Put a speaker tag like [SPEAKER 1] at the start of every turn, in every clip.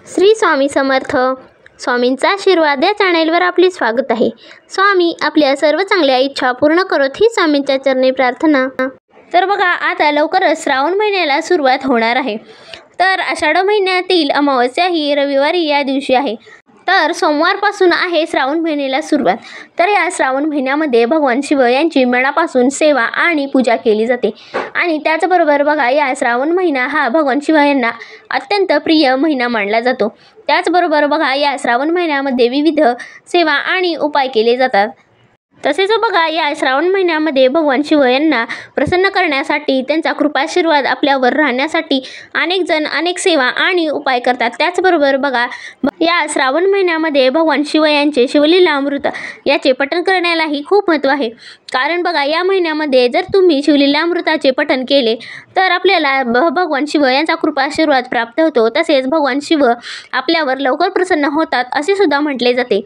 [SPEAKER 1] श्री स्वामी समर्थ. स्वामींचा आशीर्वाद या चॅनेलवर आपले स्वागत आहे. स्वामी आपल्या सर्व चांगल्या इच्छा पूर्ण करोत ही स्वामींच्या चरणी प्रार्थना. तर बघा, आता लवकरच श्रावण महिन्याला सुरुवात होणार आहे. तर आषाढ महिन्यातील अमावस्या ही रविवारी या दिवशी आहे. तर सोमवारपासून आहे श्रावण महिन्याला सुरुवात. तर या श्रावण महिन्यामध्ये भगवान शिव यांची मनापासून सेवा आणि पूजा केली जाते. आणि त्याचबरोबर बघा, या श्रावण महिना हा भगवान शिव यांना अत्यंत प्रिय महिना मानला जातो. त्याचबरोबर बघा, या श्रावण महिन्यामध्ये विविध सेवा आणि उपाय केले जातात. तसेच बघा, या श्रावण महिन्यामध्ये भगवान शिव यांना प्रसन्न करण्यासाठी, त्यांचा कृपाशीर्वाद आपल्यावर राहण्यासाठी अनेक जण अनेक सेवा आणि उपाय करतात. त्याचबरोबर बघा, या श्रावण महिन्यामध्ये भगवान शिव यांचे शिवलीलामृत याचे पठण करण्यालाही खूप महत्त्व आहे. कारण बघा, या महिन्यामध्ये जर तुम्ही शिवलीलामृताचे पठण केले तर आपल्याला भगवान शिव यांचा कृपाशीर्वाद प्राप्त होतो. तसेच भगवान शिव आपल्यावर लवकर प्रसन्न होतात असे सुद्धा म्हटले जाते.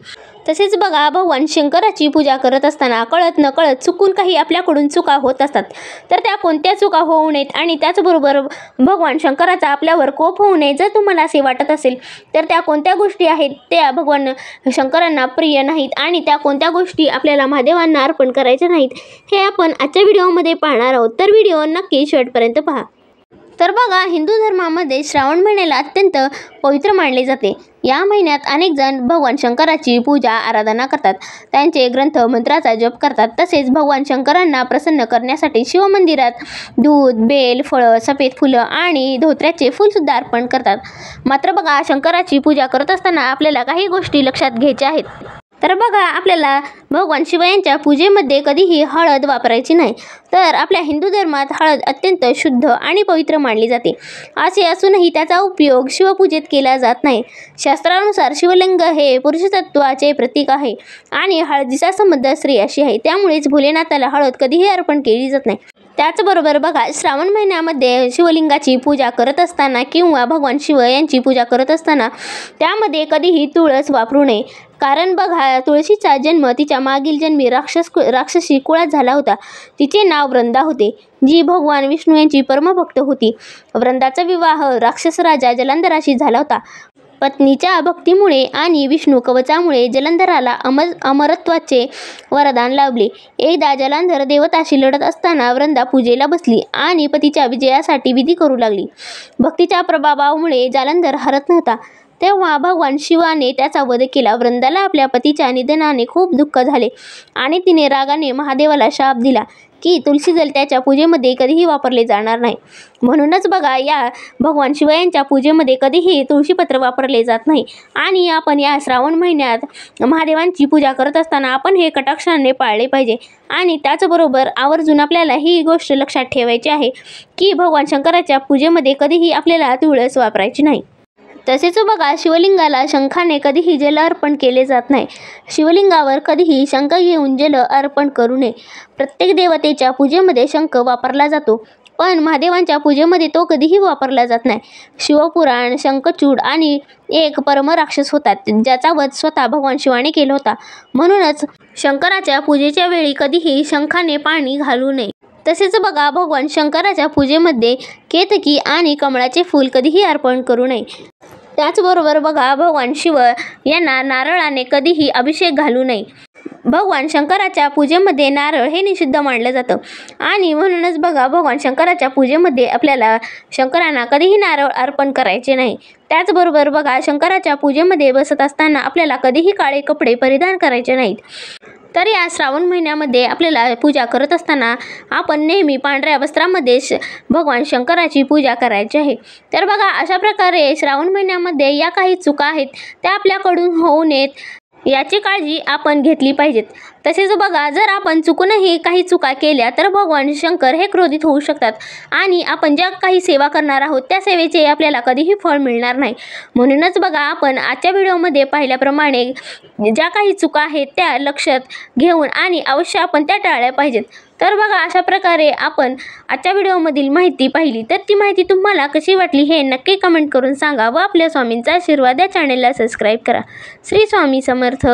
[SPEAKER 1] तसेच बघा, भगवान शंकराची पूजा करत असताना कळत नकळत चुकून काही आपल्याकडून चुका होत असतात. तर त्या कोणत्या चुका होऊ नयेत आणि त्याचबरोबर भगवान शंकराचा आपल्यावर कोप होऊ नये जर तुम्हाला असे वाटत असेल तर त्या कोणत्या गोष्टी आहेत त्या भगवान शंकरांना प्रिय नाहीत आणि त्या कोणत्या गोष्टी आपल्याला महादेवांना अर्पण करायच्या नाहीत हे आपण आजच्या व्हिडिओमध्ये पाहणार आहोत. तर व्हिडिओ नक्की शेवटपर्यंत पहा. तर बघा, हिंदू धर्मामध्ये श्रावण महिन्याला अत्यंत पवित्र मानले जाते. या महिन्यात अनेक जण भगवान शंकराची पूजा आराधना करतात, त्यांचे ग्रंथ मंत्राचा जप करतात. तसेच भगवान शंकरांना प्रसन्न करण्यासाठी शिवमंदिरात दूध, बेल, फळं, सफेद फुलं आणि धोत्र्याचे फूलसुद्धा अर्पण करतात. मात्र बघा, शंकराची पूजा करत असताना आपल्याला काही गोष्टी लक्षात घ्यायच्या आहेत. तर बघा, आपल्याला भगवान शिव यांच्या पूजेमध्ये कधीही हळद वापरायची नाही. तर आपल्या हिंदू धर्मात हळद अत्यंत शुद्ध आणि पवित्र मानली जाते. असे असूनही त्याचा उपयोग शिवपूजेत केला जात नाही. शास्त्रानुसार शिवलिंग हे पुरुषतत्वाचे प्रतीक आहे आणि हळदीचा संबंध स्त्रियाशी आहे. त्यामुळेच भोलेनाथाला हळद कधीही अर्पण केली जात नाही. त्याचबरोबर बघा, श्रावण महिन्यामध्ये शिवलिंगाची पूजा करत असताना किंवा भगवान शिव यांची पूजा करत असताना त्यामध्ये कधीही तुळस वापरू नये. कारण बघा, तुळशीचा जन्म तिच्या मागील जन्मी राक्षसी कुळात झाला होता. तिचे नाव वृंदा होते, जी भगवान विष्णू यांची परमभक्त होती. वृंदाचा विवाह राक्षस राजा जलंधराशी झाला होता. पत्नीच्या भक्तीमुळे आणि विष्णू कवचामुळे जलंधराला अमरत्वाचे वरदान लाभले. एकदा जलंधर देवताशी लढत असताना वृंदा पूजेला बसली आणि पतीच्या विजयासाठी विधी करू लागली. भक्तीच्या प्रभावामुळे जलंधर हरत नव्हता. तेव्हा भगवान शिवाने त्याचा वध केला. वृंदाला आपल्या पतीच्या निधनाने खूप दुःख झाले आणि तिने रागाने महादेवाला शाप दिला की तुळशी जल त्याच्या पूजेमध्ये कधीही वापरले जाणार नाही. म्हणूनच बघा, या भगवान शिव यांच्या पूजेमध्ये कधीही तुळशीपत्र वापरले जात नाही. आणि आपण या श्रावण महिन्यात महादेवांची पूजा करत असताना आपण हे कटाक्षाने पाळले पाहिजे. आणि त्याचबरोबर आवर्जून आपल्याला ही गोष्ट लक्षात ठेवायची आहे की भगवान शंकराच्या पूजेमध्ये कधीही आपल्याला तुळस वापरायची नाही. तसेच बघा, शिवलिंगाला शंखाने कधीही जल अर्पण केले जात नाही. शिवलिंगावर कधीही शंख घेऊन जल अर्पण करू नये. प्रत्येक देवतेच्या पूजेमध्ये शंख वापरला जातो, पण महादेवांच्या पूजेमध्ये तो कधीही वापरला जात नाही. शिवपुराण शंखचूड आणि एक परमराक्षस होता, ज्याचा वध स्वतः भगवान शिवाने केला होता. म्हणूनच शंकराच्या पूजेच्या वेळी कधीही शंखाने पाणी घालू नये. तसेच बघा, भगवान शंकराच्या पूजेमध्ये केतकी आणि कमळाचे फूल कधीही अर्पण करू नये. त्याचबरोबर बघा, भगवान शिव यांना नारळाने कधीही अभिषेक घालू नये. भगवान शंकराच्या पूजेमध्ये नारळ हे निषिद्ध मानलं जातं आणि म्हणूनच बघा, भगवान शंकराच्या पूजेमध्ये आपल्याला शंकरांना कधीही नारळ अर्पण करायचे नाही. त्याचबरोबर बघा, शंकराच्या पूजेमध्ये बसत असताना आपल्याला कधीही काळे कपडे परिधान करायचे नाहीत. तर या श्रावण महिन्यामध्ये आपल्याला पूजा करत असताना आपण नेहमी पांढऱ्या वस्त्रामध्ये भगवान शंकराची पूजा करायची आहे. तर बघा, अशा प्रकारे श्रावण महिन्यामध्ये या काही चुका आहेत त्या आपल्याकडून होऊ नयेत याची काळजी आपण घेतली पाहिजेत. तसेच बघा, जर आपण चुकूनही काही चुका केल्या तर भगवान शंकर हे क्रोधित होऊ शकतात आणि आपण ज्या काही सेवा करणार आहोत त्या सेवेचे आपल्याला कधीही फळ मिळणार नाही. म्हणूनच बघा, आपण आजच्या व्हिडिओमध्ये पाहिल्याप्रमाणे ज्या काही चुका आहेत त्या लक्षात घेऊन आणि अवश्य आपण त्या टाळल्या पाहिजेत. तर बघा, अशा प्रकारे आपण आजच्या व्हिडिओमधील माहिती पाहिली. तर ती माहिती तुम्हाला कशी वाटली हे नक्की कमेंट करून सांगा व आपल्या स्वामींचा आशीर्वाद या चॅनेलला सबस्क्राईब करा. श्री स्वामी समर्थ.